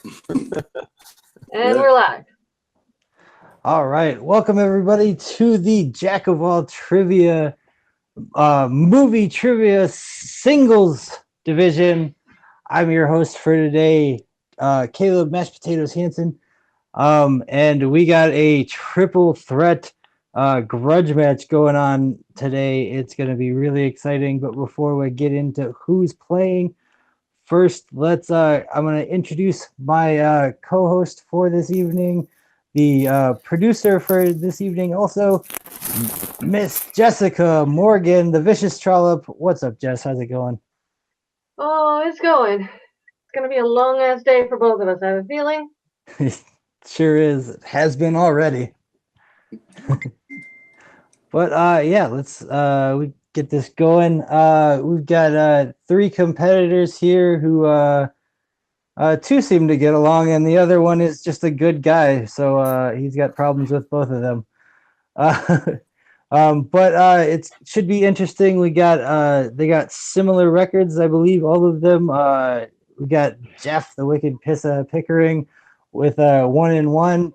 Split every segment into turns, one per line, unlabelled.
And we're live.
All right. Welcome, everybody, to the Jack of All Trivia movie trivia singles division. I'm your host for today, Caleb Mashed Potatoes Hansen. And we got a triple threat grudge match going on today. It's going to be really exciting. But before we get into who's playing, first, I'm going to introduce my co-host for this evening, the producer for this evening, also Miss Jessica Morgan, the Vicious Trollop. What's up, Jess? How's it going?
Oh, it's going. It's going to be a long-ass day for both of us, I have a feeling.
Sure is. It has been already. But yeah, let's we get this going. We've got three competitors here who two seem to get along, and the other one is just a good guy, so he's got problems with both of them. But it should be interesting. We got they got similar records, I believe, all of them. We got Jeff the Wicked Pickering with 1-1.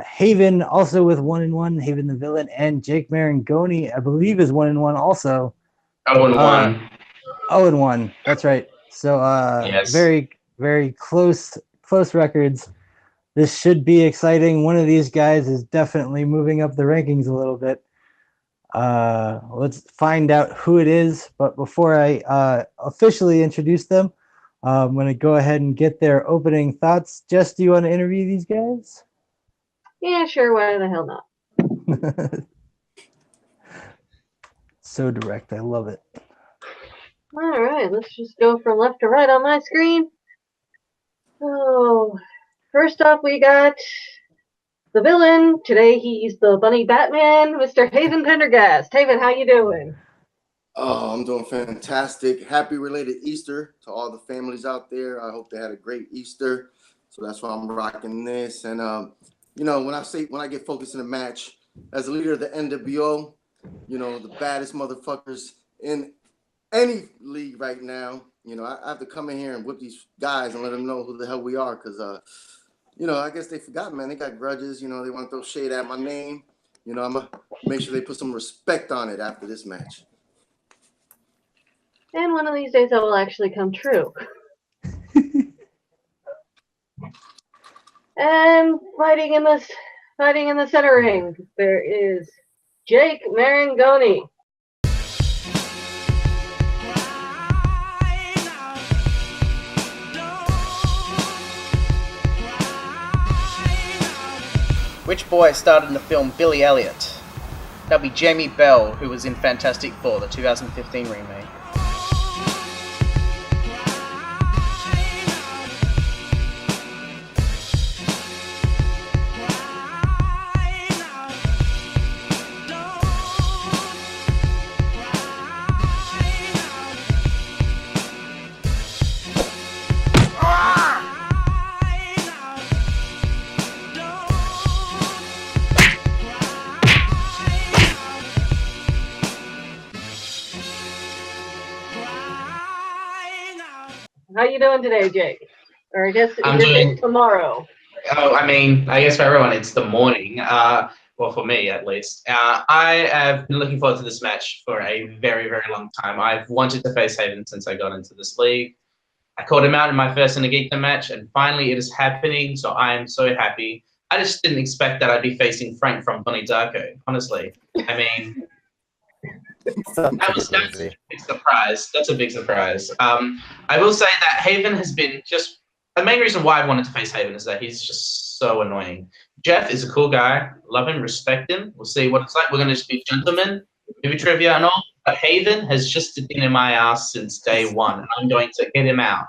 Haven also with 1-1. Haven the villain, and Jake Maringoni, I believe, is 1-1 also.
0-1.
0-1. That's right. So
yes.
very close records. This should be exciting. One of these guys is definitely moving up the rankings a little bit. Let's find out who it is. But before I officially introduce them, I'm going to go ahead and get their opening thoughts. Jess, do you want to interview these guys?
Yeah, sure. Why the hell not?
So direct. I love it.
All right, let's just go from left to right on my screen. Oh, first off, we got the villain. Today he's the bunny Batman, Mr. Haven Pendergast. Haven, how you doing?
Oh, I'm doing fantastic. Happy related Easter to all the families out there. I hope they had a great Easter. So that's why I'm rocking this. And when I get focused in a match, as the leader of the NWO, the baddest motherfuckers in any league right now, I have to come in here and whip these guys and let them know who the hell we are. Because, I guess they forgot, man. They got grudges. They want to throw shade at my name. I'm going to make sure they put some respect on it after this match.
And one of these days that will actually come true. And fighting in the center ring, there is Jake Maringoni.
Which boy starred in the film Billy Elliot? That'll be Jamie Bell, who was in Fantastic Four, the 2015 remake.
How you doing today, Jake? Or I guess
I'm
you're
doing
tomorrow.
Oh, I guess for everyone it's the morning. Well, for me at least. I have been looking forward to this match for a very, very long time. I've wanted to face Haven since I got into this league. I called him out in my first Inagita match, and finally it is happening, so I am so happy. I just didn't expect that I'd be facing Frank from Donnie Darko, honestly. I mean, that's a big surprise. That's a big surprise. I will say that Haven has been just the main reason why I wanted to face Haven is that he's just so annoying. Jeff is a cool guy. Love him, respect him. We'll see what it's like. We're going to just be gentlemen, movie trivia and all. But Haven has just been in my ass since day one, and I'm going to get him out.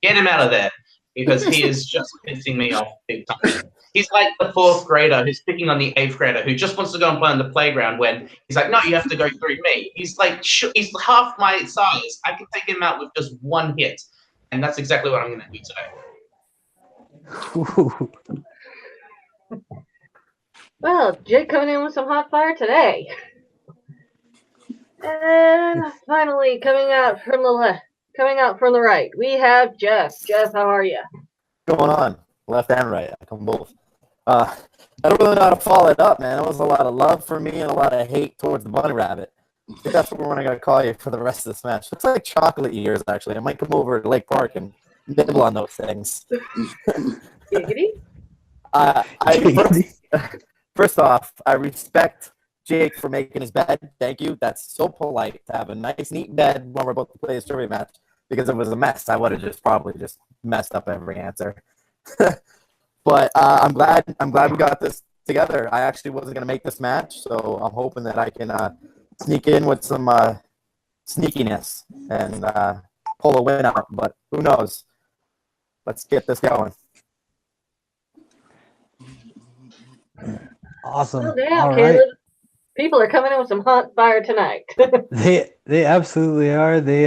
Get him out of there because he is just pissing me off big time. He's like the fourth grader who's picking on the eighth grader who just wants to go and play on the playground when he's like, no, you have to go through me. He's like, he's half my size. I can take him out with just one hit. And that's exactly what I'm going to do today.
Well, Jake coming in with some hot fire today. And finally, coming out from the right, we have Jeff. Jeff, how are you?
going on, left and right. I come both. I don't really know how to follow it up, man. It was a lot of love for me and a lot of hate towards the bunny rabbit. I think that's what we're going to call you for the rest of this match. Looks like chocolate years, actually. I might come over to Lake Park and nibble on those things.
Giggity.
First off, I respect Jake for making his bed. Thank you. That's so polite to have a nice, neat bed when we're about to play a trivia match. Because if it was a mess, I would have probably messed up every answer. But I'm glad we got this together. I actually wasn't going to make this match, so I'm hoping that I can sneak in with some sneakiness and pull a win out. But who knows? Let's get this going.
Awesome.
Well, damn,
All
Caleb.
right.
People are coming in with some hot fire tonight.
They absolutely are. They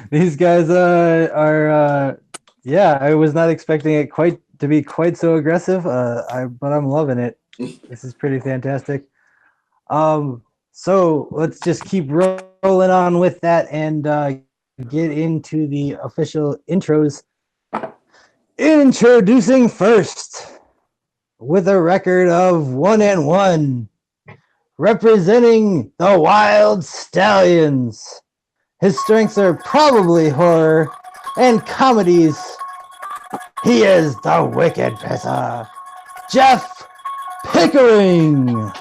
these guys are yeah, I was not expecting it to be quite so aggressive. But I'm loving it. This is pretty fantastic. So let's just keep rolling on with that and get into the official intros. Introducing first, with a record of 1-1, representing the Wild Stallions. His strengths are probably horror and comedies. He is the Wicked Pisser, Jeff Pickering.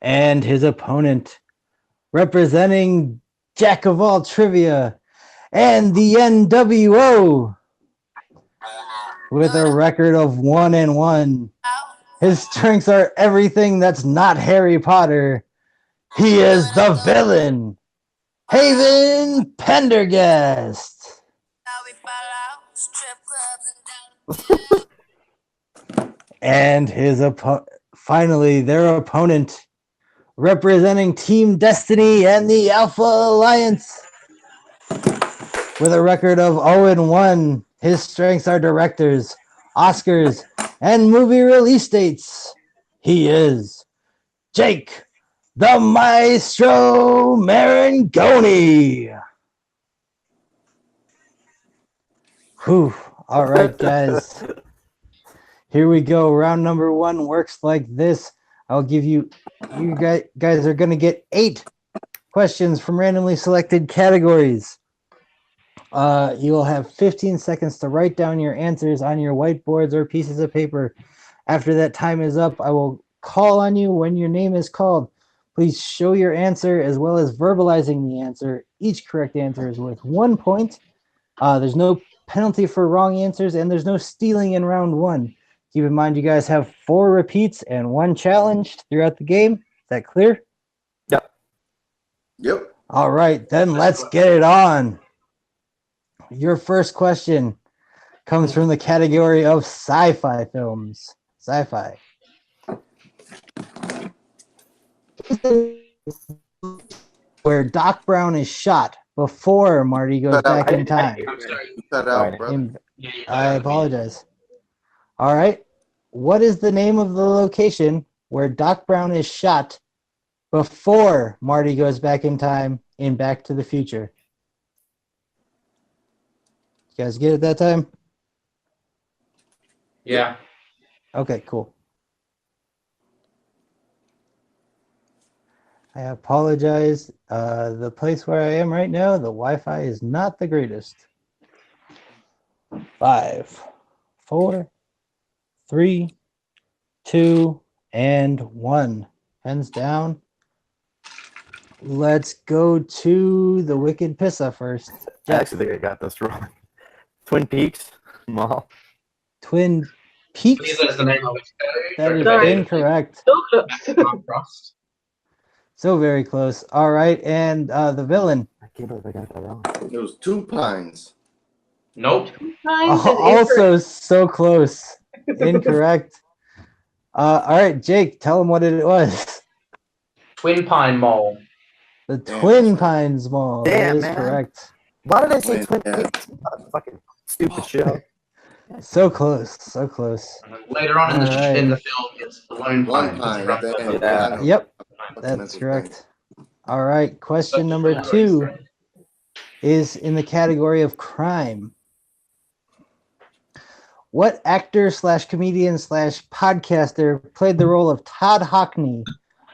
And his opponent, representing Jack of all trivia and the NWO, with a record of 1-1. His strengths are everything that's not Harry Potter. He is the villain, Haven Pendergast. And his finally, their opponent, representing Team Destiny and the Alpha Alliance, with a record of 0-1. His strengths are directors, Oscars, and movie release dates. He is Jake, the Maestro Maringoni. Whew. All right, guys. Here we go. Round number 1 works like this. I'll give you guys are going to get 8 questions from randomly selected categories. You will have 15 seconds to write down your answers on your whiteboards or pieces of paper. After that time is up, I will call on you when your name is called. Please show your answer as well as verbalizing the answer. Each correct answer is worth 1 point. There's no penalty for wrong answers, and there's no stealing in round 1. Keep in mind you guys have 4 repeats and 1 challenge throughout the game. Is that clear?
Yep.
All right, then let's get it on. Your first question comes from the category of sci-fi films. Sci-fi. Where Doc Brown is shot before Marty goes back in time.
I'm sorry.
You cut out, brother.
I apologize. All right. What is the name of the location where Doc Brown is shot before Marty goes back in time in Back to the Future? You guys get it that time?
Yeah.
Okay, cool. I apologize. The place where I am right now, the Wi-Fi is not the greatest. 5, 4, 3, 2, and 1. Hands down. Let's go to the Wicked Pissa first.
I actually think I got this wrong. Twin Peaks Mall.
Twin
I
Peaks?
believe that is the name of it.
That is
Sorry.
incorrect.
So close.
Frost.
So very close. All right, and the villain.
I can't believe I got that wrong.
It was 2 Pines.
Nope.
Times is
Also so close. Incorrect. All right, Jake, tell him what it was.
Twin Pine Mall.
The
Damn,
Twin
that's right.
Pines Mall. That
Damn,
is
man.
correct.
Why did I say
Yeah.
Twin Peaks? Fucking stupid show.
So close. So close.
And then later on in the
Alright.
in the film, it's the Lone
One
Pine.
Pine at the end.
Yeah.
I know.
Yep,
That's
that's
mental
correct. All right, question number
That's
2.
right.
is in the category of crime. What actor / comedian / podcaster played the role of Todd Hockney,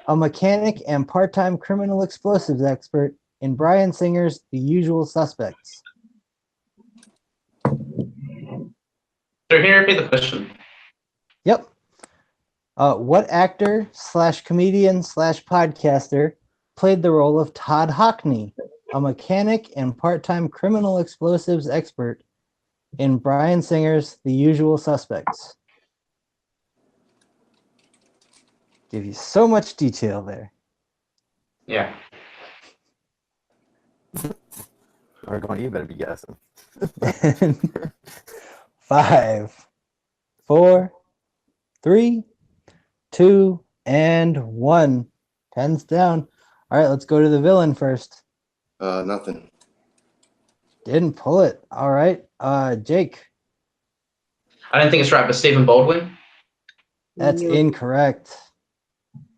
a mechanic and part-time criminal explosives expert in Bryan Singer's The Usual Suspects?
So can you repeat the question?
Yep. What actor / comedian / podcaster played the role of Todd Hockney, a mechanic and part-time criminal explosives expert in Bryan Singer's The Usual Suspects? Give you so much detail there.
Yeah.
Maringoni, you better be guessing.
5, 4, 3, 2, and 1. Pens down. All right, let's go to the villain first.
Nothing.
Didn't pull it. All right, Jake.
I don't think it's right, but Stephen Baldwin.
That's
Nope.
incorrect.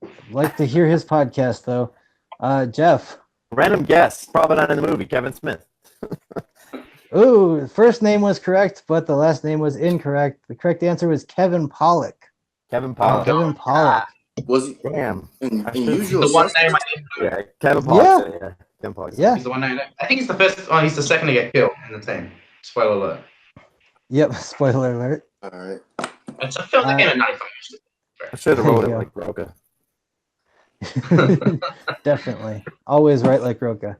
I'd like to hear his podcast though. Jeff.
Random guess. Probably not in the movie. Kevin Smith.
Ooh, the first name was correct, but the last name was incorrect. The correct answer was Kevin Pollak.
Kevin Pollak.
Kevin Pollak.
Was he
Damn.
in
I should-
Usual
The one
Suspects?
name I didn't know.
Yeah, Kevin Pollak. Yeah. Kevin Pollak.
Yeah.
He's the one I think he's the first. Oh, he's the second to get killed in the team. Spoiler alert.
Yep. Spoiler alert.
All right.
It's a film that came in 95.
I should have wrote it
Yeah.
like Roka.
Definitely. Always right like Roka.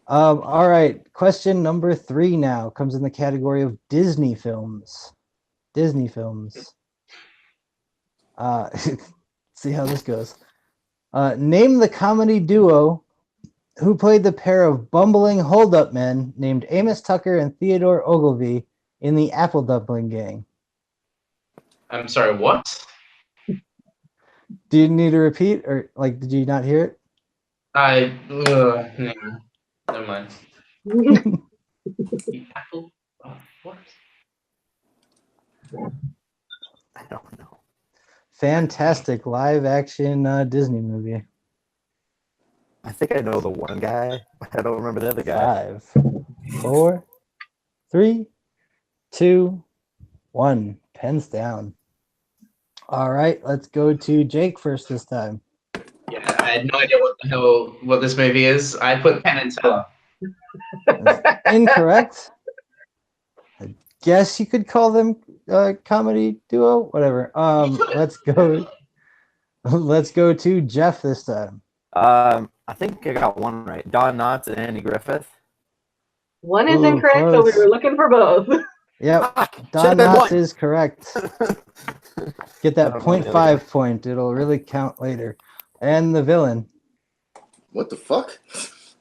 All right. Question number 3 now comes in the category of Disney films. Disney films. See how this goes. Name the comedy duo who played the pair of bumbling hold-up men named Amos Tucker and Theodore Ogilvy in the Apple Dumpling Gang.
I'm sorry, what?
Do you need to repeat, or did you not hear it?
No, never mind. The Apple. What?
I don't know.
Fantastic live-action Disney movie.
I think I know the one guy, but I don't remember the other guy.
5, 4, 3, 2, 1. Pens down. All right, let's go to Jake first this time.
Yeah, I had no idea what this movie is. I put Penn and Teller.
Incorrect. I guess you could call them comedy duo. Whatever. Let's go. Let's go to Jeff this time.
I think I got one right. Don Knotts and Andy Griffith.
One is
Ooh,
incorrect, so we
close.
were looking for both.
Yep.
Should've
Don
been
Knotts
one.
is correct. Get that
I don't know the
0.5
other
point. It'll really count later. And the villain.
What the fuck?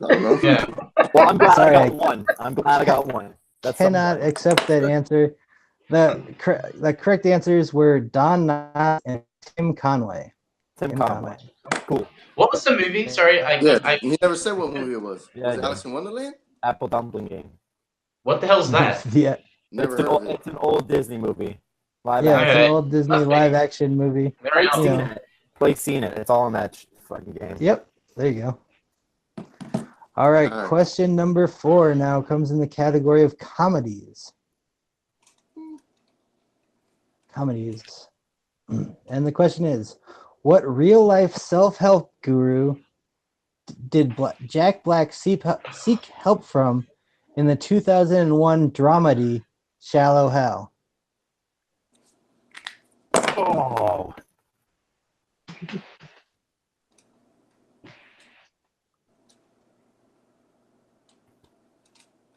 I don't know.
Yeah.
Well, I'm glad
Sorry,
I got one. I'm glad I got one. That's
Cannot
something.
accept that answer. The correct answers were Don Knotts and Tim Conway.
Tim Conway. Cool.
What was the movie? Sorry,
Yeah, he never said what movie it was.
Yeah,
Was
I
it
did.
Alice in Wonderland?
Apple Dumpling Game.
what the hell's that?
Yeah,
Never
It's an,
heard of
old,
it.
it's an old Disney movie. Live
yeah,
action.
it's
Okay.
an old Disney
Nothing.
live-action movie.
There I
Play
go.
Seen
Yeah.
It. Play Seen It. It's all in that fucking game.
Yep, there you go. All right,
All right.
question number 4 now comes in the category of comedies. Comedies. And the question is, what real-life self-help guru did Jack Black seek help from in the 2001 dramedy Shallow Hal?
Oh.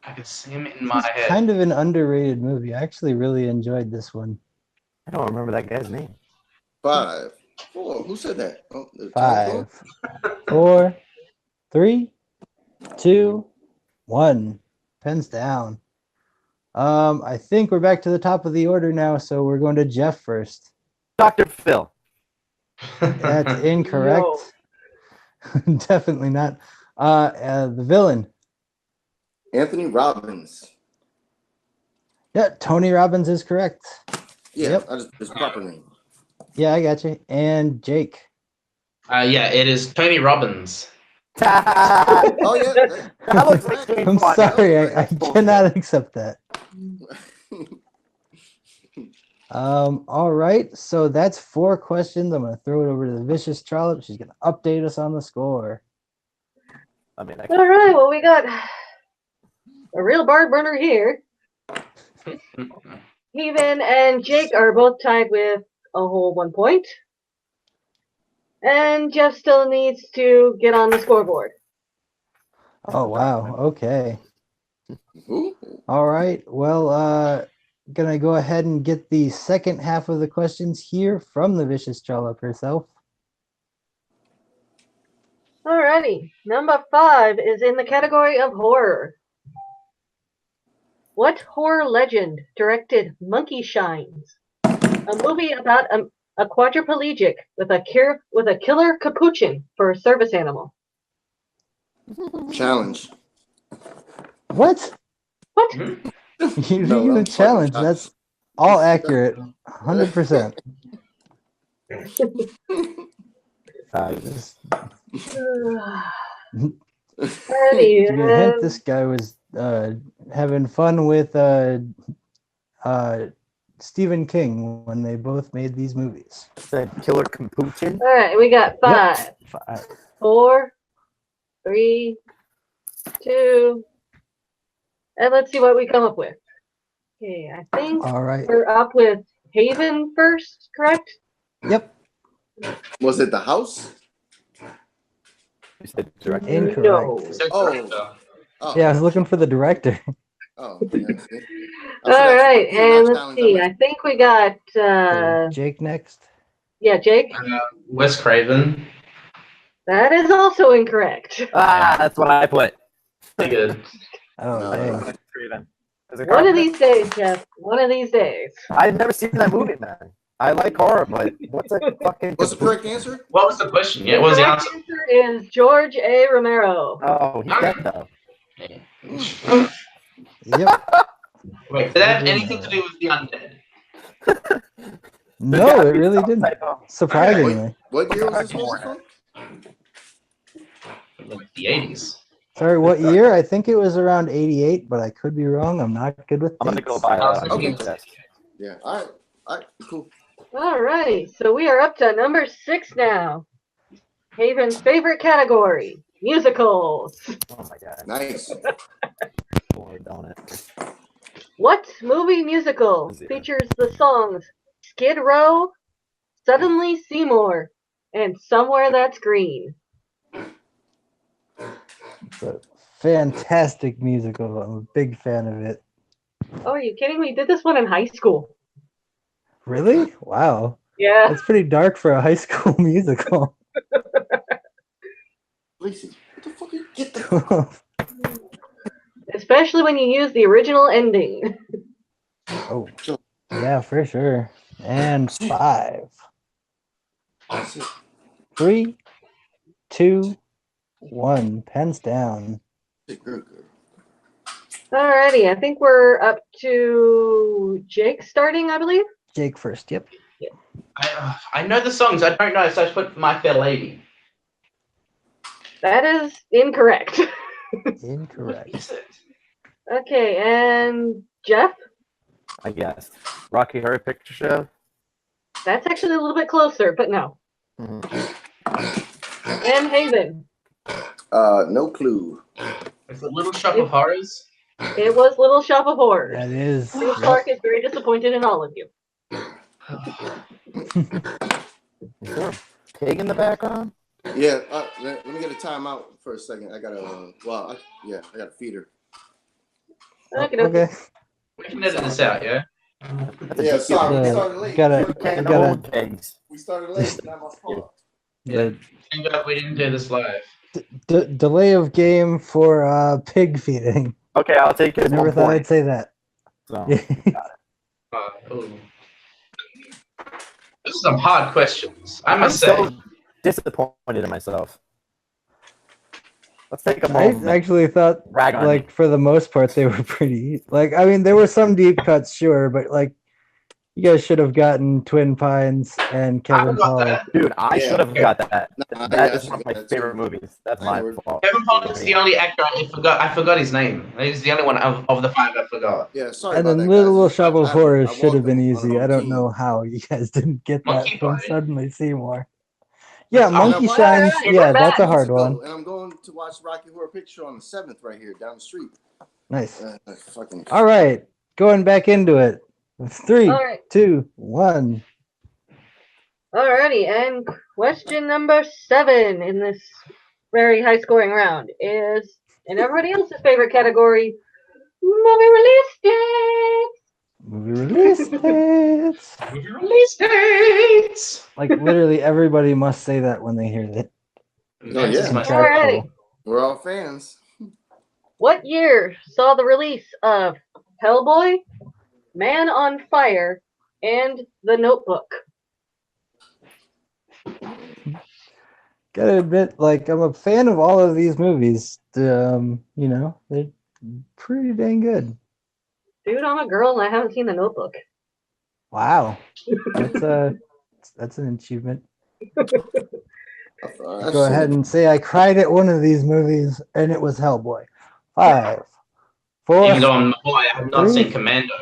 I can see him in my head.
Kind of an underrated movie. I actually really enjoyed this one.
I don't remember that guy's name.
5, 4. Who said that? Oh, the time
5, 4, 3, 2, 1. Pens down. I think we're back to the top of the order now, so we're going to Jeff first.
Dr. Phil.
That's incorrect. Definitely not. The villain.
Anthony Robbins.
Yeah, Tony Robbins is correct.
Yeah,
Yep.
I just his proper name.
Yeah, I got you. And Jake.
Yeah, it is Tony Robbins.
that
Oh yeah.
looks like sweet
I'm
fun.
sorry, I
That's bullshit.
cannot accept that. All right, so that's 4 questions. I'm gonna throw it over to the vicious trollop. She's gonna update us on the score.
I mean,
All right, well, we got a real barn burner here. Haven and Jake are both tied with a whole 1 point. And Jeff still needs to get on the scoreboard.
Oh wow, okay.
Ooh.
All right, well, gonna go ahead and get the second half of the questions here from the vicious trollop herself.
Alrighty, number 5 is in the category of horror. What horror legend directed Monkey Shines? A movie about a quadriplegic with a killer capuchin for a service animal.
Challenge.
What?
What?
You
No,
you
I'm
challenge?
fucking
That's all accurate, 100%.
Alrighty,
Give you a hint. This guy was having fun with Stephen King when they both made these movies.
Said Killer Capuchin.
Alright, we got 5, 4, 3, 2, and let's see what we come up with. Okay, I think
All right.
we're up with Haven first, correct?
Yep.
Was it the house?
You said director.
Incorrect.
No.
Oh.
Yeah, I was looking for the director.
Oh. Yeah, see?
Alright, and let's see. I think we got
Jake next.
yeah, Jake.
Wes Craven.
That is also incorrect.
That's what I put.
Pretty good.
Oh,
No.
dang.
Is it
One of
Carpenter?
these days, Jeff. One of these days.
I've never seen that movie, man. I like horror, but what's a fucking?
What's the correct answer?
What was the question? Yeah, what was the
correct
answer?
answer is George A. Romero.
Oh, he's dead though.
Yep.
Wait, did that have anything to do with the undead?
No, it really didn't. Surprisingly.
What year was this movie from?
Like the 80s.
Sorry, what year? I think it was around 88, but I could be wrong. I'm not good with
I'm gonna
dates.
go buy
Okay.
that.
Yeah. All right, cool.
Alrighty, so we are up to number 6 now. Haven's favorite category, musicals.
Oh my god.
Nice.
Boy, don't it?
What movie musical features the songs Skid Row, Suddenly Seymour, and Somewhere That's Green?
It's a fantastic musical. I'm a big fan of it.
Oh, are you kidding me? We did this one in high school.
Really? Wow.
Yeah.
That's pretty dark for a high school musical.
Lacey, what the fuck? Get the.
Especially when you use the original ending.
Oh, yeah, for sure. And 5, 3, 2, 1. Pens down.
Alrighty, I think we're up to Jake starting, I believe.
Jake first. Yep.
I know the songs. I don't know, so I put My Fair Lady.
That is incorrect.
Incorrect.
What is it?
Okay, and Jeff?
I guess. Rocky Horror Picture Show.
That's actually a little bit closer, but no.
Mm-hmm.
And Haven?
No clue.
Is it Little Shop of Horrors?
It was Little Shop of Horrors.
That is.
Steve Clark is very disappointed in all of you.
Is there a pig in the background?
Yeah. Let me get a timeout for a second. I gotta. I gotta feed her.
Okay.
We can edit this out, yeah?
Yeah. Sorry, we started late. We started late. Not my fault.
Yeah. Thank God we didn't do this live.
Delay of game for pig feeding.
Okay, I'll take it.
I never thought I'd say that.
So,
This is some hard questions, I
I'm
must say.
so disappointed in myself. Let's take a
I
moment.
actually thought,
Rag on
like, for the most part, they were pretty. Like, I mean, there were some deep cuts, sure, but like, You guys should have gotten Twin Pines and
I
Kevin
forgot
Paul.
that.
Dude, I
Yeah.
should have got that.
Nah,
That
yeah,
is
I
one of
should
my
get that too.
favorite movies. That's
I
my
know.
fault.
Kevin Paul is the only actor I forgot his name. He's the only one of the five I forgot.
Yeah, sorry
And
about
then
that, guys.
Little Shop of Horrors
I
should have
walked
been
on the
easy.
wrong
I don't
team.
know how you guys didn't get that
Monkey
from
Pie.
Suddenly Seymour. Yeah,
And
And I
Monkey
watched
Shines.
Alright,
Yeah,
we're
that's a
back.
hard
ago,
one.
and I'm going to watch Rocky Horror Picture on the 7th right here down the street.
Nice.
Fucking.
All right, going back into it. 3,
Alright.
2, 1.
Alrighty, and question number 7 in this very high scoring round is, in everybody else's favorite category, movie release dates.
Movie release dates.
Movie release dates.
Like literally everybody must say that when they hear that.
Oh, yeah.
Alrighty.
We're all fans.
What year saw the release of Hellboy, Man on Fire, and The Notebook?
Gotta admit, like I'm a fan of all of these movies. You know, they're pretty dang good.
Dude, I'm a girl and I haven't seen The Notebook.
Wow, that's an achievement. Go ahead and say I cried at one of these movies, and it was Hellboy. 5, 4,
Even though I'm boy, I have not
3,
seen Commando.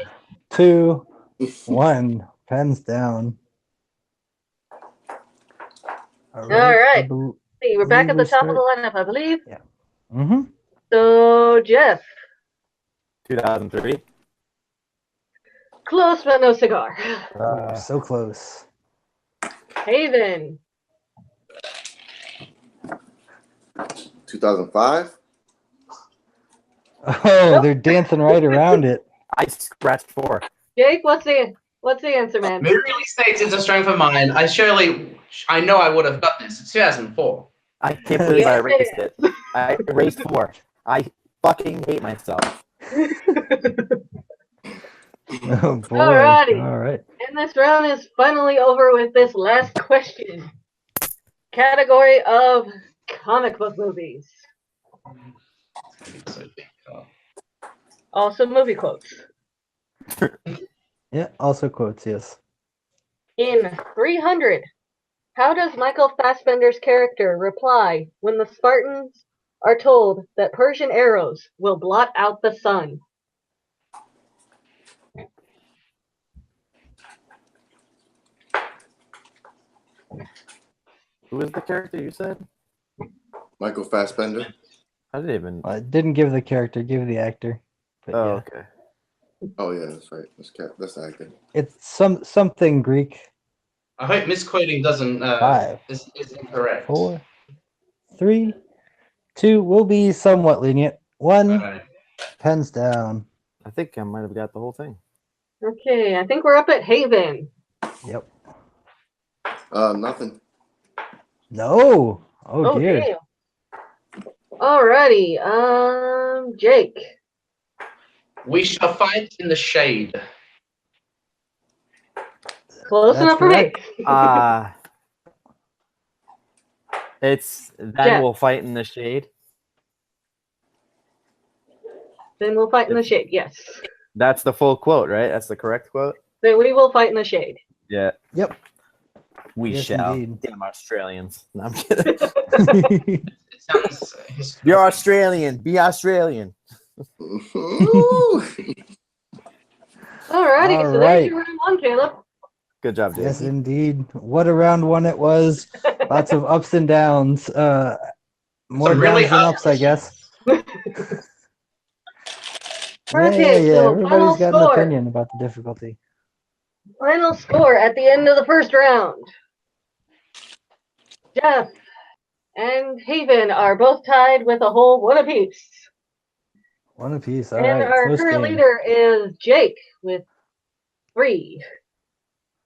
2, 1. Pens down. All
right. See, we're back at the top of the lineup, I believe.
Yeah. Mm-hmm.
So, Jeff,
2003.
close but no cigar.
So close.
Haven,
2005.
Oh, they're dancing right around it.
I scratched 4.
Jake, what's the answer, man?
Movie release dates is a strength of mine. I know I would have got this. It's 2004.
I can't believe I
Yes,
erased it. I erased 4. I fucking hate myself.
Oh boy.
Alrighty.
All right.
And this round is finally over with this last question. Category of comic book movies. Also movie quotes.
Yeah, also quotes, yes.
In 300, how does Michael Fassbender's character reply when the Spartans are told that Persian arrows will blot out the sun?
Who is the character you said?
Michael Fassbender.
I didn't even.
I didn't give the character, give the actor. But
Oh,
yeah.
okay.
Oh yeah, that's right. That's the actor.
It's something Greek.
I hope misquoting doesn't
5,
is incorrect.
4, 3, 2. We'll be somewhat lenient. 1.
Okay.
Pens down.
I think I might have got the whole thing.
Okay, I think we're up at Haven.
Yep.
Nothing.
No. Oh dear.
Okay. Alrighty, Jake.
We shall fight in the shade.
Close
That's
enough for me.
correct.
It's Then
Yeah.
We'll Fight in the Shade.
Then we'll fight in the shade. Yes.
That's the full quote, right? That's the correct quote?
Then we will fight in the shade.
Yeah.
Yep.
We
Yes,
shall.
indeed.
Damn Australians. No, I'm kidding.
It sounds.
You're Australian. Be Australian.
Ooh.
Alrighty, so there's
Alright.
your round one, Caleb.
Good job,
Yes,
Jason.
indeed. What a round one it was. Lots of ups and downs. More
Some really
downs than
hard
ups, I guess.
Okay,
yeah.
so
Everybody's
final
got an
score.
opinion about the difficulty.
Final score at the end of the first round. Jeff and Haven are both tied with a whole one apiece.
One apiece. All
And
right.
our
Close
current
game.
leader is Jake with 3.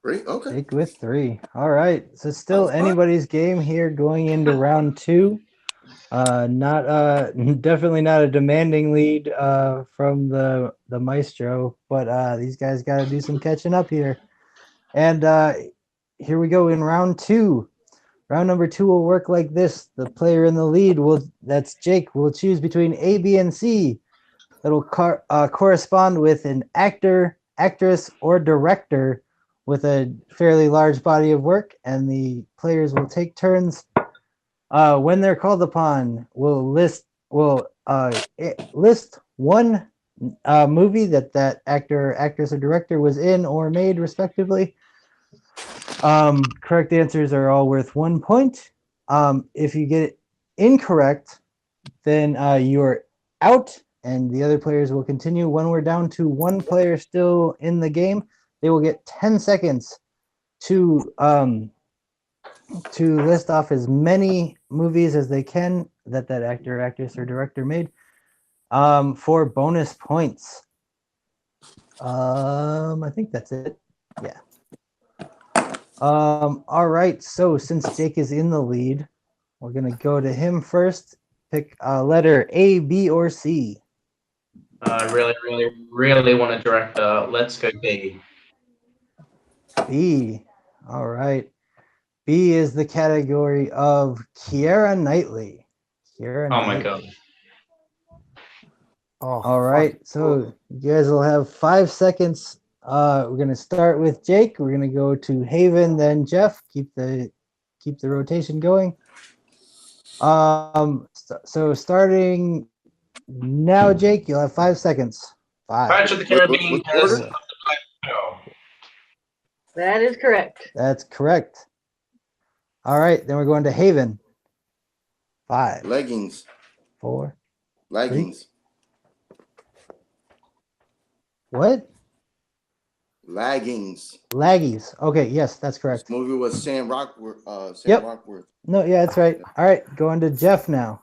Great. Okay.
Jake with 3. All right. So still
That's fine.
anybody's game here going into round 2. Not definitely not a demanding lead from the maestro, but these guys got to do some catching up here. And here we go in round 2. Round number 2 will work like this. The player in the lead that's Jake, will choose between A, B, and C. That'll correspond with an actor, actress, or director with a fairly large body of work, and the players will take turns. When they're called upon, we'll list one movie that actor, actress, or director was in or made, respectively. Correct answers are all worth 1 point. If you get it incorrect, then you're out, and the other players will continue. When we're down to one player still in the game, they will get 10 seconds to list off as many movies as they can that actor, actress, or director made for bonus points. I think that's it. Yeah. All right. So since Jake is in the lead, we're gonna go to him first. Pick a letter A, B, or C.
I really, really, really want to direct. Let's go B.
B. All right. B is the category of Keira Knightley.
Oh my god.
Oh,
All right. So you guys will have 5 seconds. We're gonna start with Jake. We're gonna go to Haven, then Jeff. Keep the rotation going. So starting now, Jake, you'll have 5 seconds. 5.
Pirates of the Caribbean
What
Curse
order?
of the Black Pearl.
That is correct.
That's correct. All right, then we're going to Haven. 5,
Leggings.
4.
Leggings.
What?
Leggings.
Laggies. Okay, yes, that's
This
correct.
movie was Sam Rockworth.
Yep.
Rockworth.
No, yeah, that's right. All right, going to Jeff now.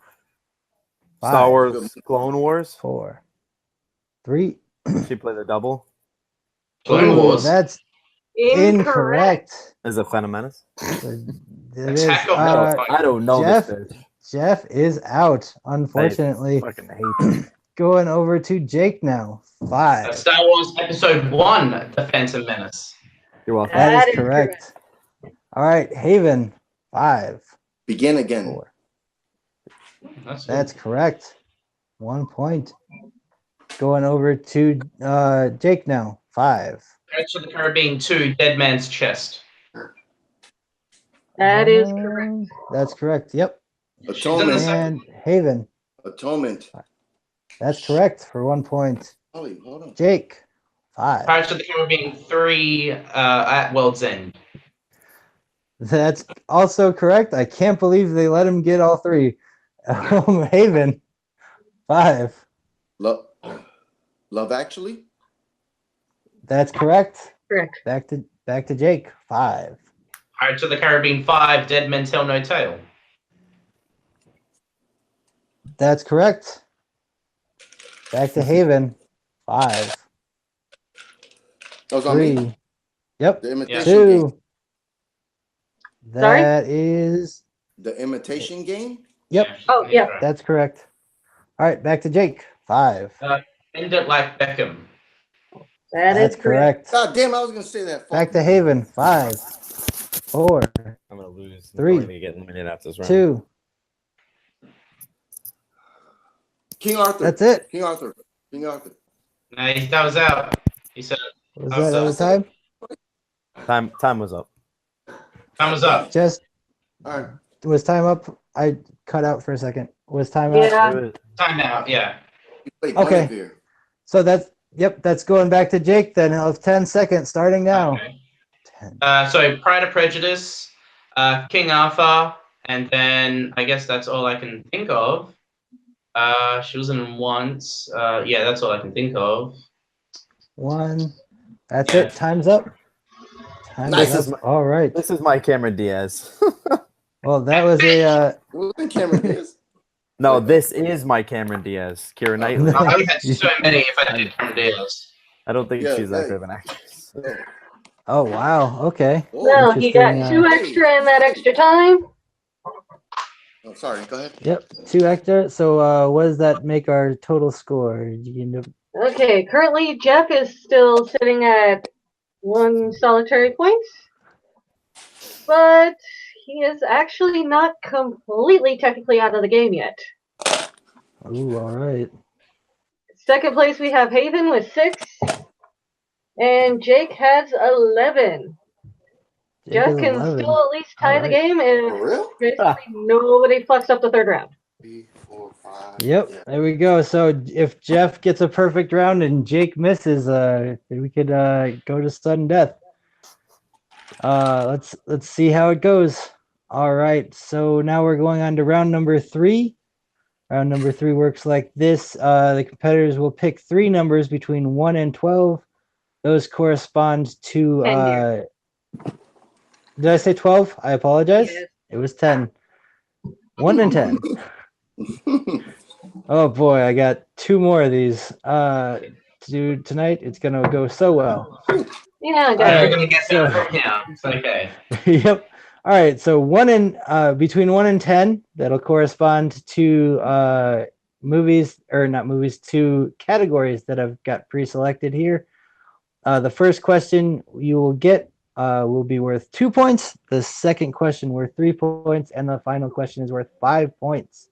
5,
Star Wars, Clone Wars.
4, 3.
She played a double.
Clone
Ooh,
Wars.
That's incorrect.
Is it Phantom Menace?
It is,
Attack of the
I don't know
Jeff?
this bitch.
Jeff is out, unfortunately.
I fucking hate it.
Going over to Jake now. 5.
Star Wars Episode 1, The Phantom Menace.
You're welcome.
That
That
is
is
correct. All right, Haven. 5,
Begin again.
4.
That's
That's correct. 1 point. Going over to Jake now. 5.
Pirates of the Caribbean 2, Dead Man's Chest.
That is correct.
That's correct. Yep.
Atonement.
And Haven.
Atonement.
That's correct for 1 point.
Holly, hold on.
Jake. 5.
Pirates of the Caribbean 3, At World's End.
That's also correct. I can't believe they let him get all 3. Haven. 5.
Love Actually.
That's correct.
Correct.
Back to Jake. 5.
Pirates of the Caribbean 5, Dead Men Tell No Tale.
That's correct. Back to Haven. 5.
That was on
3.
me.
Yep.
The Imitation
2.
Game.
Sorry?
That is.
The Imitation Game.
Yep.
Oh, yeah.
That's correct. All right, back to Jake. 5.
End it like Beckham.
That's correct.
God damn, I was gonna say that.
Back to Haven. 5, 4,
I'm gonna lose.
3,
I'm gonna get eliminated after this round.
2.
King Arthur.
That's it.
King Arthur. King Arthur.
No, that was out. He said
Was that all the time?
Time was up.
time was up.
Just
All right.
was time up? I cut out for a second. Was time
Yeah.
out?
Time out, yeah.
You play
Okay.
Guinevere.
So that's going back to Jake then. He'll have 10 seconds starting now.
Okay.
10.
So Pride and Prejudice, King Arthur, and then I guess that's all I can think of. She was in once. Yeah, that's all I can think of.
1. That's
Yeah.
it. Time's up. Time's
Nice.
up. All right.
This is my Cameron Diaz.
Well, that was a.
Wasn't Cameron Diaz?
No, this is my Cameron Diaz. Keira Knightley.
I would have had so many if I did Cameron Diaz.
I don't think
Yeah,
she's that
hey.
good of an actress.
Oh wow. Okay.
Oh,
Well, he got
Interesting,
2 extra in that extra time.
oh, sorry. Go ahead.
Yep. 2 extra. So what does that make our total score? You end up.
Okay, currently Jeff is still sitting at 1 solitary point, but he is actually not completely technically out of the game yet.
Ooh. All right.
Second place we have Haven with 6. And Jake has 11.
Jake
Jeff
is
can
11.
still at least tie the
Alright.
game if
For real?
basically nobody fucks up the third round.
3, 4, 5.
Yep,
Yeah.
there we go. So if Jeff gets a perfect round and Jake misses, we could go to sudden death. Let's see how it goes. All right, so now we're going on to round number 3. Round number 3 works like this. The competitors will pick 3 numbers between 1 and 12. Those correspond to
10,
did I say 12? I apologize.
Yes.
It was 10. 1 and 10. Oh boy, I got 2 more of these to do tonight. It's gonna go so well.
Yeah, I got
You're
it.
gonna get
So-
that from him. It's okay.
Yep. All right. So between 1 and 10, that'll correspond to movies, or not movies, to categories that I've got pre-selected here. The first question you will get will be worth 2 points. The second question worth 3 points, and the final question is worth 5 points.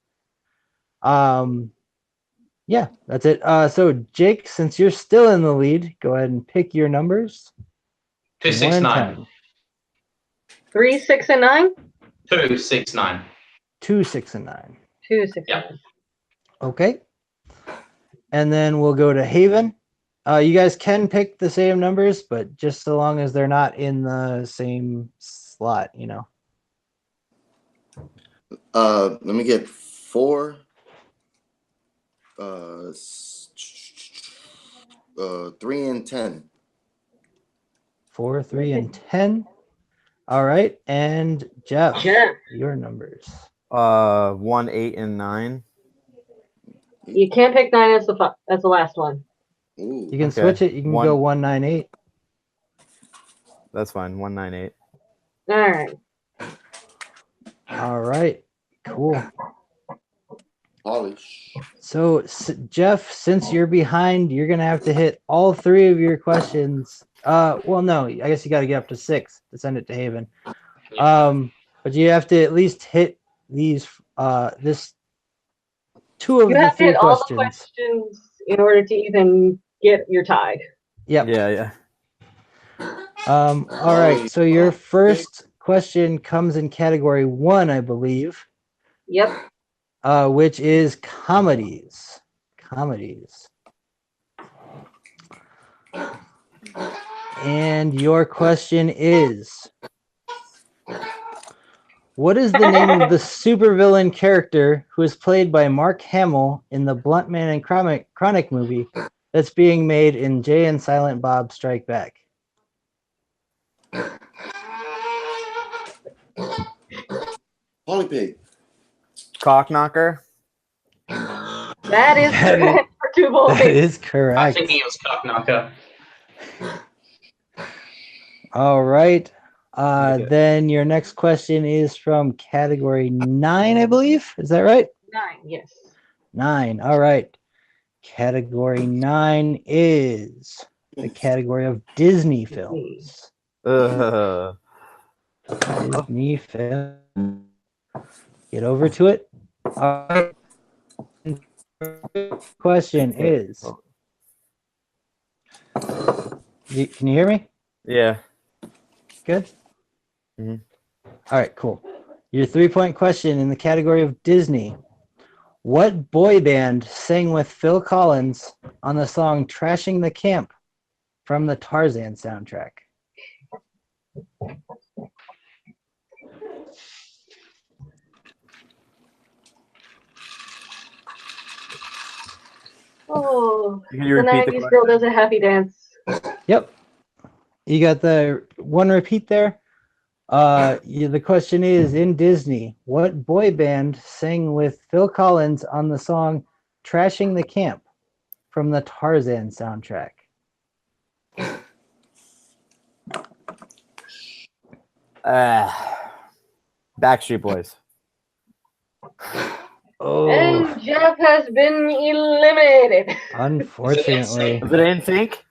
Yeah, that's it. So Jake, since you're still in the lead, go ahead and pick your numbers.
2, 6,
1 and
9.
10.
3, 6, and 9.
2, 6, 9.
2, 6, and 9.
2, 6,
Yeah.
9.
Okay. And then we'll go to Haven. You guys can pick the same numbers, but just so long as they're not in the same slot, you know.
Let me get 4. 3 and 10.
4, 3, and 10. All right. And Jeff,
Jeff,
your numbers.
1, 8, and 9.
you can't pick 9 as the last one.
Ooh.
You can
Okay.
switch it. You can
One.
go 1, 9, 8.
That's fine. 1, 9, 8.
All right.
All right. Cool.
Polish.
So, Jeff, since you're behind, you're going to have to hit all 3 of your questions. Well, no, I guess you got to get up to 6 to send it to Haven. But you have to at least hit these, 2 of
You
the
have to
3
hit all the
questions.
questions in order to even get your tie.
Yep.
Yeah.
All right. So your first question comes in category 1, I believe,
Yep.
which is comedies. Comedies. And your question is, what is the name of the supervillain character who is played by Mark Hamill in the Blunt Man and Chronic movie that's being made in Jay and Silent Bob Strike Back?
Polly Pig.
Cock knocker.
That is
That is-
correct for 2 points.
That is
I'm
correct.
thinking it was cock knocker.
All right.
Okay.
Then your next question is from category 9, I believe. Is that right?
9, yes.
9. All right. Category 9 is the category of Disney films. Disney film. Get over to it. All right. Question is, can you hear me?
Yeah.
Good.
Mhm.
All right, cool. Your 3-point question in the category of Disney. What boy band sang with Phil Collins on the song Trashing the Camp from the Tarzan soundtrack?
Oh,
Can
the
you repeat the
90s
question?
girl does a happy dance.
Yep. You got the one repeat there. The question is, in Disney, what boy band sang with Phil Collins on the song Trashing the Camp from the Tarzan soundtrack?
Backstreet Boys.
Oh,
And Jeff has been eliminated.
unfortunately.
Is it in sync?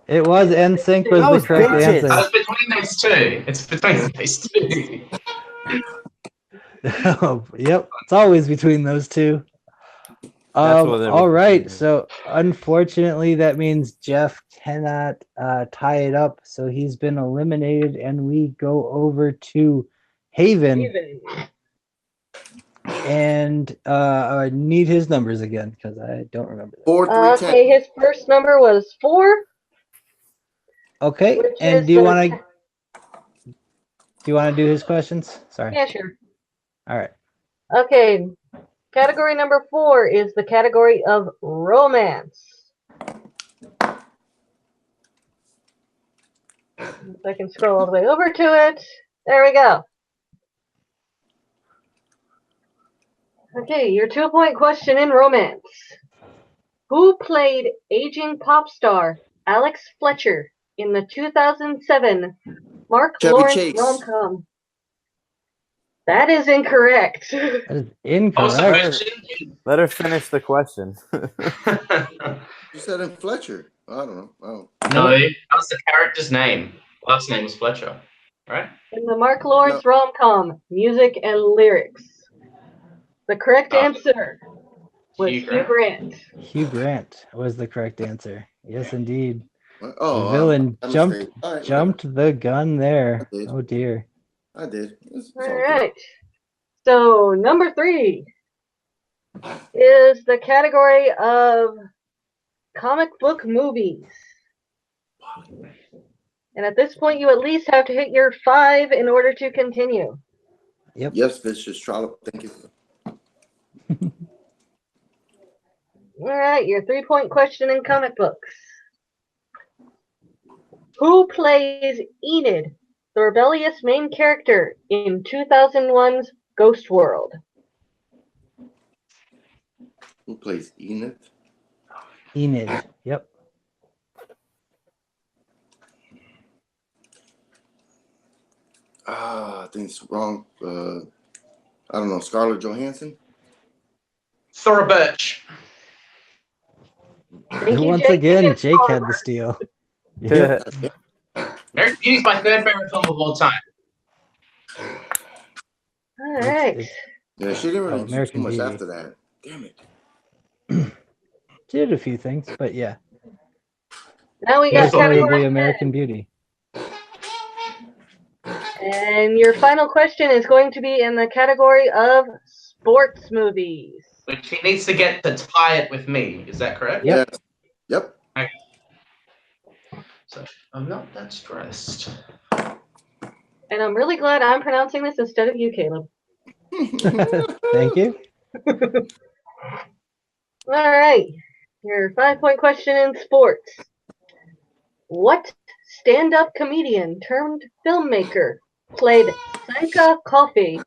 It was NSYNC was
Those
the correct
bitches.
I
answer.
was between those 2. It's between those 2.
Yep, it's always between those 2.
what it
All
was.
right. So unfortunately, that means Jeff cannot tie it up. So he's been eliminated, and we go over to Haven.
Even.
And I need his numbers again because I don't remember them.
4, 3, 10.
Okay, his first number was 4.
Okay.
Which
And
is
do you
the-
want to do his questions? Sorry.
Yeah, sure.
All right.
Okay, category number 4 is the category of romance. If I can scroll all the way over to it. There we go. Okay, your 2-point question in romance. Who played aging pop star Alex Fletcher in the 2007 Mark
Chevy
Lawrence
Chase.
rom-com? That is incorrect.
That is
What was the
incorrect.
question?
Let her finish the question.
You said in Fletcher. I don't know. Oh.
No, that was the character's name. Last name was Fletcher, right?
In the Mark Lawrence rom-com, music and lyrics. The correct answer was
Hugh
Hugh Grant.
Hugh Grant was the correct answer. Yes, indeed.
Oh,
The villain
I'm
jumped
straight. All right,
jumped the gun there.
I did.
Oh dear.
I did. It's all
All
good.
right. So number 3 is the category of comic book movies. And at this point, you at least have to hit your 5 in order to continue.
Yep.
Yes, Vicious Trollop. Thank you.
All right, your 3-point question in comic books. Who plays Enid, the rebellious main character in 2001's Ghost World?
Who plays Enid?
Enid. Yep.
I think it's wrong. I don't know. Scarlett Johansson?
Thora Birch.
Thank you,
Once
Jake.
again, Jake had the steal. Yep.
American Beauty is my third favorite film of all time.
All right.
Yeah, she didn't really do
American
too much
Beauty.
after that. Damn it.
She did a few things, but yeah.
Now we got
Most
Category
notably
category
American Beauty.
10. And your final question is going to be in the category of sports movies.
Which he needs to get to tie it with me. Is that correct?
Yep.
Yes. Yep.
So I'm not that stressed.
And I'm really glad I'm pronouncing this instead of you, Caleb.
Thank you.
All right. Your 5-point question in sports. What stand-up comedian turned filmmaker played Sanka Coffey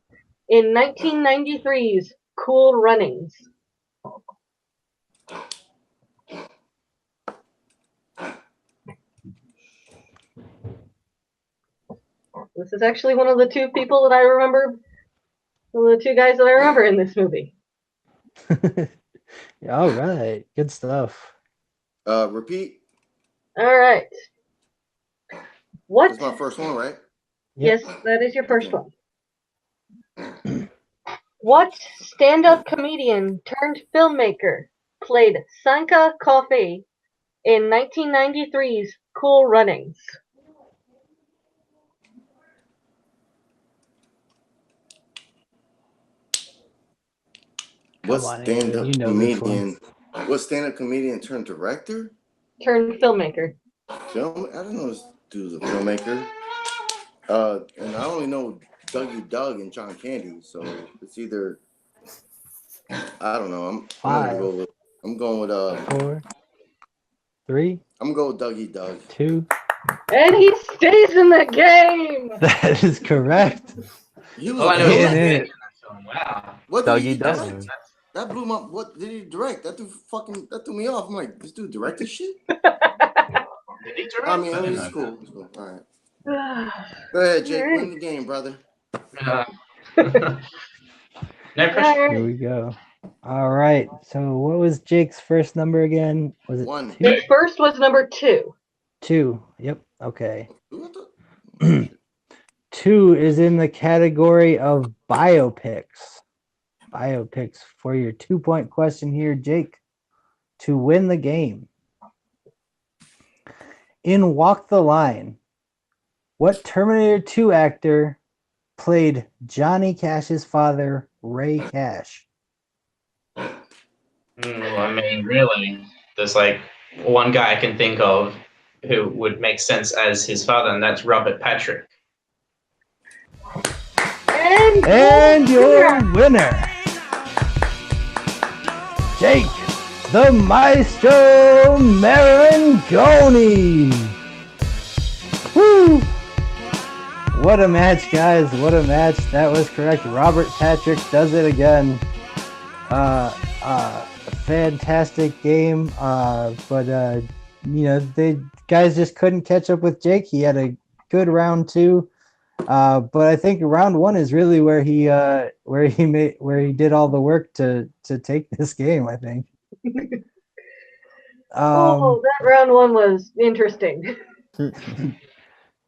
in 1993's Cool Runnings? This is actually one of the 2 people that I remember, one of the 2 guys that I remember in this movie.
All right. Good stuff.
Repeat.
All right. What?
That's my first one, right?
Yep.
Yes, that is your first one. What stand-up comedian turned filmmaker played Sanka Coffey in 1993's Cool Runnings?
What
Come on, Aaron,
stand-up
you know this one.
comedian? What stand-up comedian turned director?
Turned filmmaker.
Film? I don't know. This dude's a filmmaker. And I only know Dougie Doug and John Candy, so it's either. I don't know. I'm going with
4, 3,
I'm going with Dougie Doug.
2.
And he stays in the game!
That is correct.
He was
Oh, I know.
Yeah,
He's
yeah.
in that film. Wow.
What did he
Dougie
direct?
Doug.
That blew my. What did he direct? That threw me off. I'm like, this dude directed shit.
Did he direct?
I mean,
didn't
it's
know
cool. It's cool. All right. Go ahead, Jake.
Alright.
Win the game, brother.
that. No pressure.
Here we go. All right. So what was Jake's first number again? Was it
1.
2?
His first was number 2.
2. Yep. Okay.
Ooh, I thought-
2 is in the category of biopics. biopics for your 2-point question here, Jake, to win the game. In Walk the Line, what Terminator 2 actor played Johnny Cash's father, Ray Cash?
I mean, really, there's like one guy I can think of who would make sense as his father, and that's Robert Patrick.
And your winner, Jake, the Maestro Marangoni. Woo! What a match, guys. What a match. That was correct. Robert Patrick does it again. Fantastic game. But the guys just couldn't catch up with Jake. He had a good round 2. But I think round 1 is really where he did all the work to take this game, I think.
That round 1 was interesting.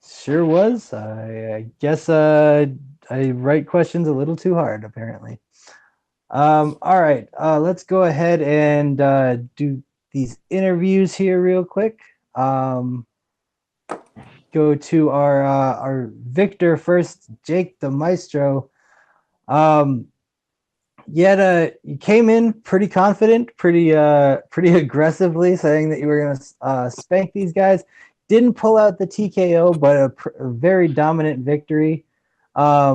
Sure was. I guess I write questions a little too hard, apparently. All right, let's go ahead and do these interviews here real quick. Go to our victor first, Jake the Maestro. You came in pretty confident, pretty aggressively, saying that you were going to spank these guys. Didn't pull out the TKO, but a very dominant victory.
I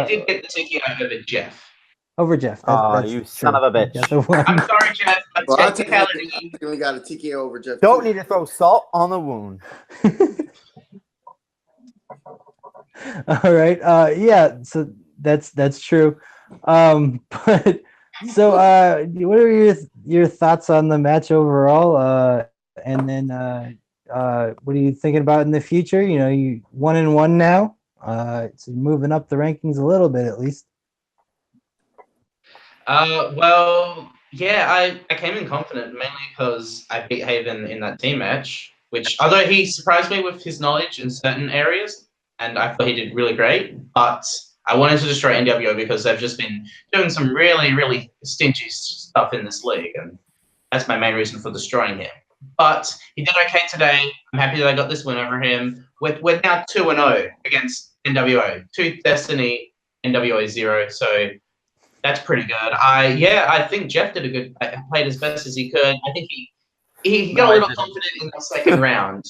did get the TKO over Jeff.
Over Jeff.
That's you son of a bitch.
I'm sorry, Jeff.
Well, I technically got a TKO over Jeff.
Don't need to throw salt on the wound.
All right. Yeah. So that's true. But so what are your thoughts on the match overall? And then what are you thinking about in the future? You 1-1 now. So moving up the rankings a little bit at least.
I came in confident mainly because I beat Haven in that team match, which although he surprised me with his knowledge in certain areas, and I thought he did really great, but I wanted to destroy NWO because they've just been doing some really, really stingy stuff in this league, and that's my main reason for destroying him. But he did okay today. I'm happy that I got this win over him. We're now 2-0 against NWO. 2 Destiny, NWO 0, so that's pretty good. I think Jeff did played as best as he could. I think he got a little confident in the second round.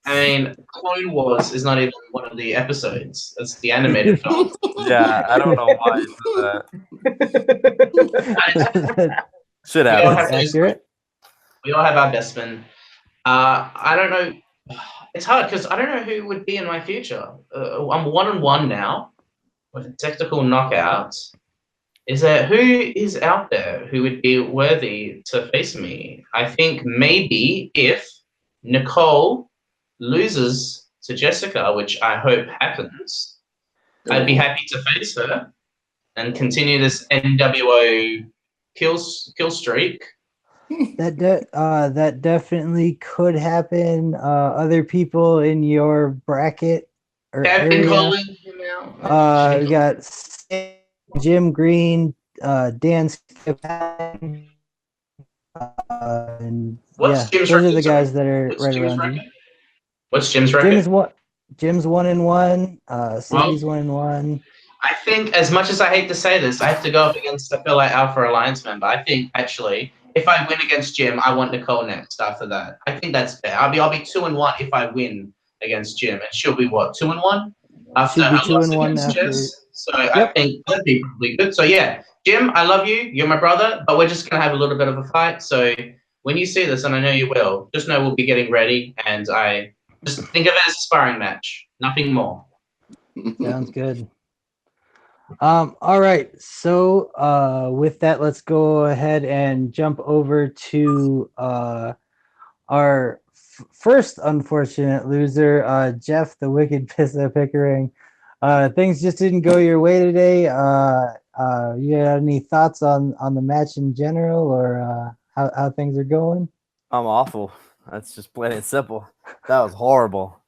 I mean, Clone Wars is not even one of the episodes. It's the animated film.
Yeah, I don't know why he did that. Should happen.
Accurate.
We all have our best men. I don't know. It's hard because I don't know who would be in my future. I'm 1-1 now with a technical knockout. Who is out there who would be worthy to face me? I think maybe if Nicole loses to Jessica, which I hope happens, I'd be happy to face her and continue this NWO kill streak.
That definitely could happen. Other people in your bracket or area. We got Jim Green, Dan Skipper, and
What's Jim's
those are
record?
the guys that are
What's
right
Jim's
around
record?
you.
What's Jim's record?
Jim's 1-1. Cindy's 1-1.
I think, as much as I hate to say this, I have to go up against a fellow Alpha Alliance member. I think, actually, if I win against Jim, I want Nicole next after that. I think that's fair. I'll be 2-1 if I win against Jim. And she'll be, what, 2-1? After her loss against Jess? So yep. I think that'd be probably good. So, yeah, Jim, I love you. You're my brother. But we're just going to have a little bit of a fight. So when you see this, and I know you will, just know we'll be getting ready. And I just think of it as a sparring match. Nothing more.
Sounds good. All right. So with that, let's go ahead and jump over to our first unfortunate loser, Jeff the Wicked Pissa Pickering. Things just didn't go your way today. You got any thoughts on the match in general, or how things are going?
I'm awful. That's just plain and simple. That was horrible.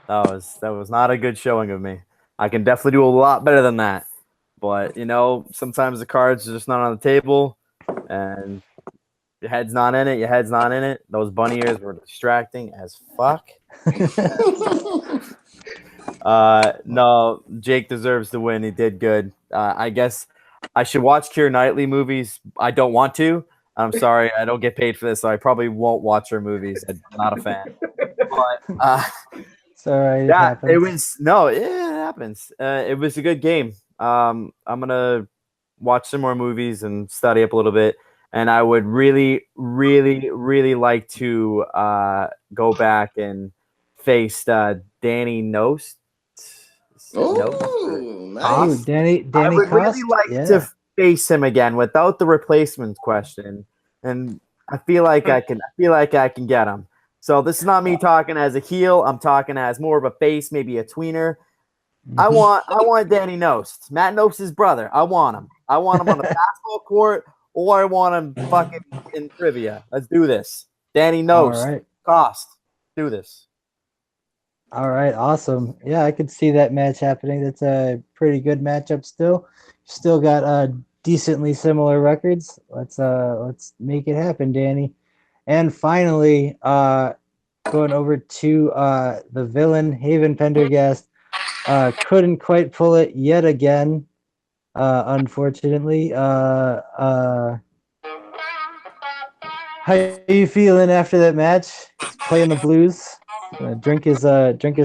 That was not a good showing of me. I can definitely do a lot better than that. But sometimes the cards are just not on the table, and your head's not in it. Your head's not in it. Those bunny ears were distracting as fuck. No, Jake deserves to win. He did good. I guess I should watch Keira Knightley movies. I don't want to. I'm sorry, I don't get paid for this, so I probably won't watch her movies. I'm not a fan. But
It's all right. It
yeah,
happens.
it happens. It was a good game. I'm gonna watch some more movies and study up a little bit. And I would really, really, really like to go back and face Danny Nost.
Oh,
Oh,
nice.
Danny
I would
Cost.
really like
Yeah.
to face him again without the replacement question, and I feel like I can. I feel like I can get him. So this is not me talking as a heel. I'm talking as more of a face, maybe a tweener. I want Danny Nost, Matt Nost's brother. I want him. I want him on the basketball court, or I want him fucking in trivia. Let's do this. Danny
All
Nost.
right.
Cost. Do this.
All right, awesome. Yeah, I could see that match happening. That's a pretty good matchup still. Still got decently similar records. Let's make it happen, Danny. And finally, going over to the villain, Haven Pendergast. Couldn't quite pull it yet again, unfortunately. How you feeling after that match? Playing the blues? Drink his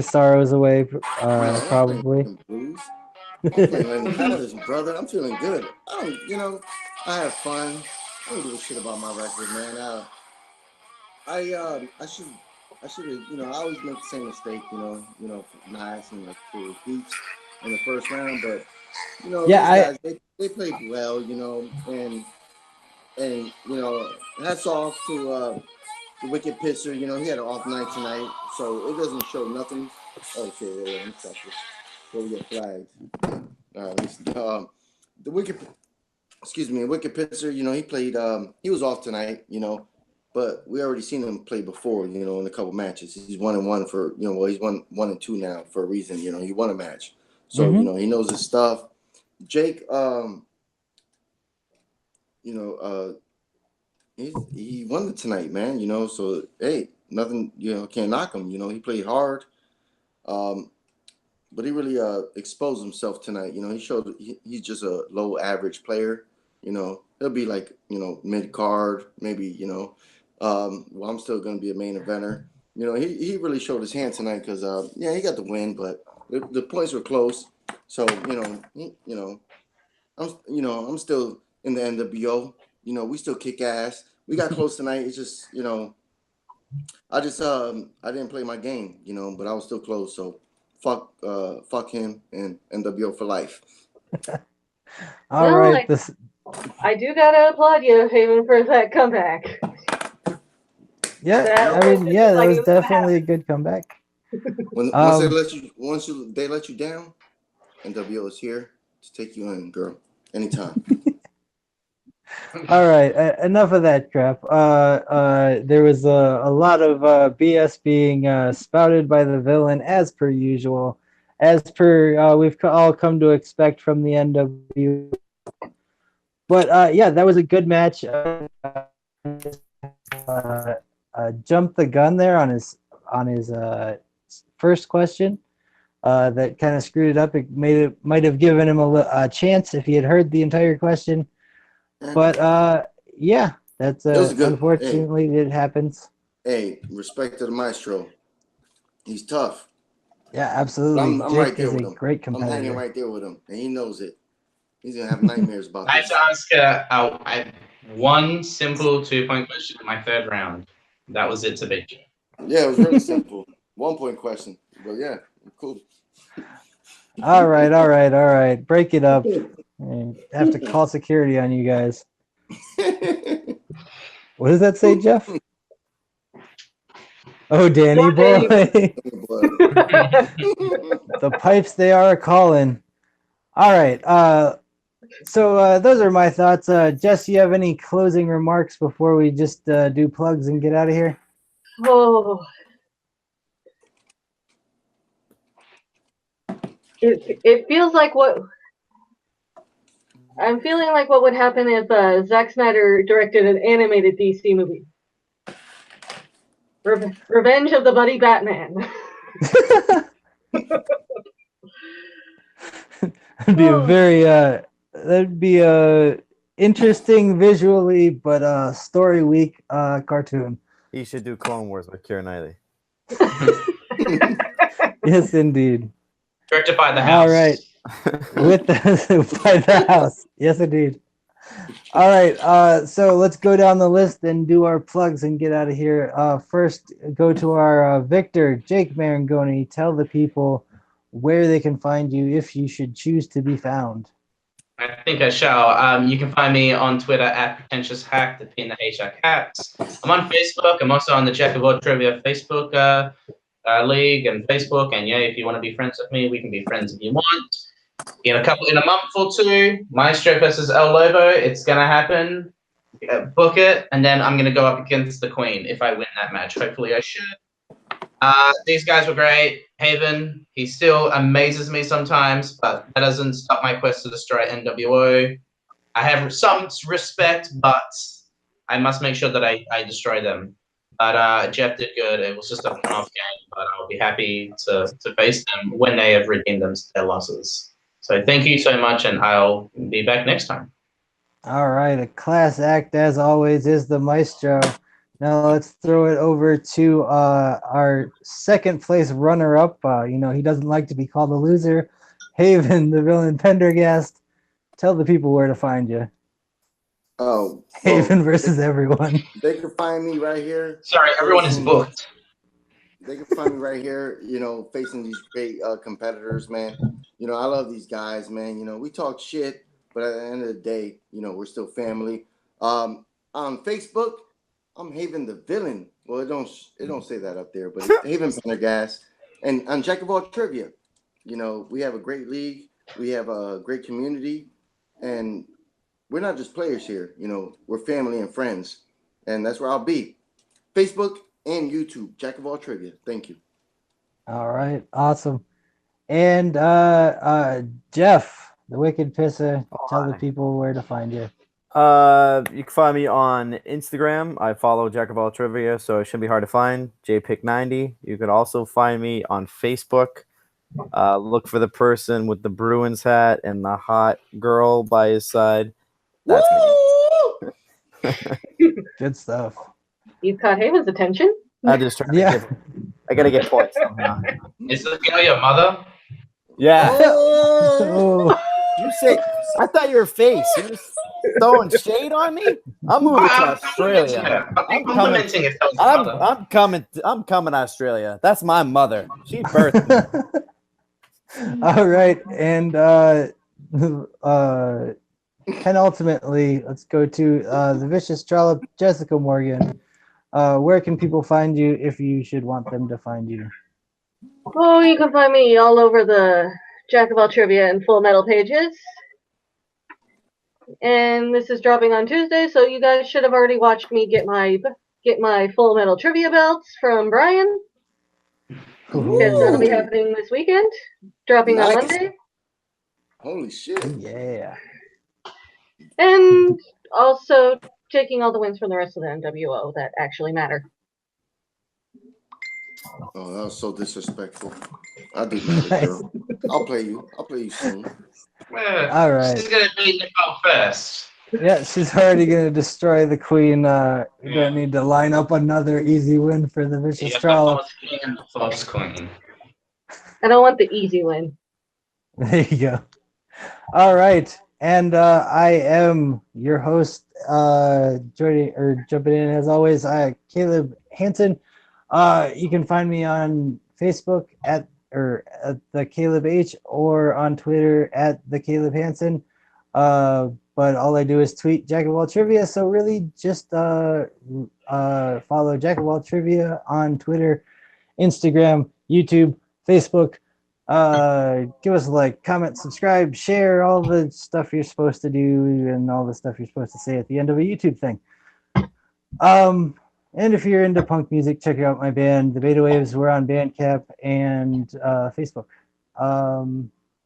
sorrows away, probably.
Blues. I'm playing Lenny Kravitz, brother. I'm feeling good. I have fun. I don't give a shit about my record, man. I should have, I always make the same mistake, not asking like for repeats in the first round, but
Yeah,
these guys they played well, and hats off to the wicked pitcher. He had an off night tonight, so it doesn't show nothing. Oh shit, let me stop this before we get flagged. All right, the wicked pitcher. He played. He was off tonight. But we already seen him play before. In a couple matches. He's 1-1 for. Well, he's 1-2 now for a reason. He won a match, so he knows his stuff. Jake, he won it tonight, man. So hey, nothing. Can't knock him. He played hard. But he really exposed himself tonight. He showed he's just a low average player. He'll be like mid card, maybe. Well, I'm still gonna be a main eventer. He really showed his hand tonight because he got the win, but the points were close. So I'm still in the NWO. We still kick ass. We got close tonight. It's just I didn't play my game, but I was still close. So fuck him and NWO for life.
All right.
I do gotta applaud you, Haven, for that comeback.
Yeah, that was definitely a good comeback.
Once they let you down, NWO is here to take you in, girl, anytime.
All right, enough of that crap. There was a lot of BS being spouted by the villain, as per usual, as per we've all come to expect from the NWO. But that was a good match. Jumped the gun there on his first question. That kind of screwed it up. It might have given him a chance if he had heard the entire question. But that's unfortunately it happens.
Hey, respect to the maestro. He's tough.
Yeah, absolutely.
I'm
Jake
right there
is
with
a
him.
great competitor.
I'm hanging right there with him, and he knows it. He's gonna have nightmares about
I
this.
have to ask one simple 2-point question in my third round. That was it to beat you.
Yeah, it was really simple. 1-point question. But yeah, cool.
All right. Break it up. I have to call security on you guys. What does that say, Jeff? Oh, Danny boy. The pipes they are calling. All right. So those are my thoughts. Jess, you have any closing remarks before we just do plugs and get out of here?
Oh. It feels like I'm feeling like what would happen if Zack Snyder directed an animated DC movie. Revenge of the Buddy Batman.
That'd be a very that'd be a interesting visually, but story weak cartoon.
He should do Clone Wars with Keira Knightley.
Yes, indeed.
Directed by the house.
All right. With the by the house. Yes, indeed. All right. So let's go down the list and do our plugs and get out of here. First, go to our Victor, Jake Maringoni. Tell the people where they can find you if you should choose to be found.
I think I shall. You can find me on Twitter at Pretentious Hack, the P and the H are caps. I'm on Facebook. I'm also on the Jack of All Trivia Facebook league and Facebook. And yeah, if you want to be friends with me, we can be friends if you want. In a month or two, Maestro versus El Lobo. It's gonna happen. Book it, and then I'm gonna go up against the Queen if I win that match. Hopefully, I should. These guys were great. Haven, he still amazes me sometimes, but that doesn't stop my quest to destroy NWO. I have some respect, but I must make sure that I destroy them. But Jeff did good. It was just a one-off game, but I'll be happy to face them when they have redeemed their losses. So thank you so much, and I'll be back next time.
All right. A class act, as always, is the Maestro. Now let's throw it over to our second place runner-up. He doesn't like to be called a loser. Haven, the villain Pendergast. Tell the people where to find you.
Oh,
Haven versus everyone.
They can find me right here.
Sorry, everyone is booked.
They can find me right here, facing these great competitors, man. I love these guys, man. We talk shit, but at the end of the day, we're still family. On Facebook, I'm Haven the Villain. Well, it don't say that up there, but it's Haven Pendergast. And on Jack of All Trivia, we have a great league. We have a great community. And we're not just players here. We're family and friends. And that's where I'll be. Facebook and YouTube, Jack of All Trivia. Thank you.
All right. Awesome. And Jeff, the Wicked Pisser, tell the people where to find you.
You can find me on Instagram. I follow Jack of All Trivia, so it shouldn't be hard to find. JPick90. You could also find me on Facebook. Look for the person with the Bruins hat and the hot girl by his side. That's me.
Good stuff.
You caught Haven's attention.
I just trying to I gotta get points somehow.
Is this girl your mother?
Yeah.
Oh.
You say I thought you were face. You're just throwing shade on me. I'm moving to Australia. I'm coming to Australia. That's my mother. She birthed me.
All right, and penultimately, let's go to the Vicious Trollop, Jessica Morgan. Where can people find you if you should want them to find you?
Oh, you can find me all over the Jack of All Trivia and Full Metal pages. And this is dropping on Tuesday, so you guys should have already watched me get my Full Metal Trivia belts from Brian. Because that'll be happening this weekend. Dropping on Monday.
Holy shit.
Yeah.
And also taking all the wins from the rest of the NWO that actually matter.
Oh, that was so disrespectful. I do matter, girl. I'll play you soon.
Well,
all right.
She's gonna be Nicole first.
Yeah, she's already gonna destroy the Queen. We don't need to line up another easy win for the Vicious Trollop.
Queen.
I don't want the easy win.
There you go. All right. And I am your host, jumping in as always, Caleb Hansen. You can find me on Facebook at the Caleb H or on Twitter at the Caleb Hansen. But all I do is tweet Jack of All Trivia. So really just follow Jack of All Trivia on Twitter, Instagram, YouTube, Facebook. Give us a like, comment, subscribe, share, all the stuff you're supposed to do and all the stuff you're supposed to say at the end of a YouTube thing. And if you're into punk music, check out my band, The Beta Waves. We're on Bandcamp and Facebook.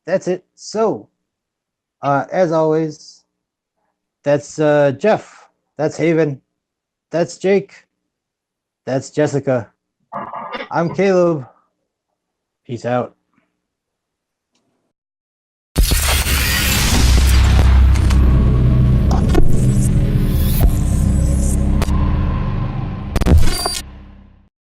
That's it. So, as always, That's Jeff. That's Haven. That's Jake. That's Jessica. I'm Caleb. Peace out.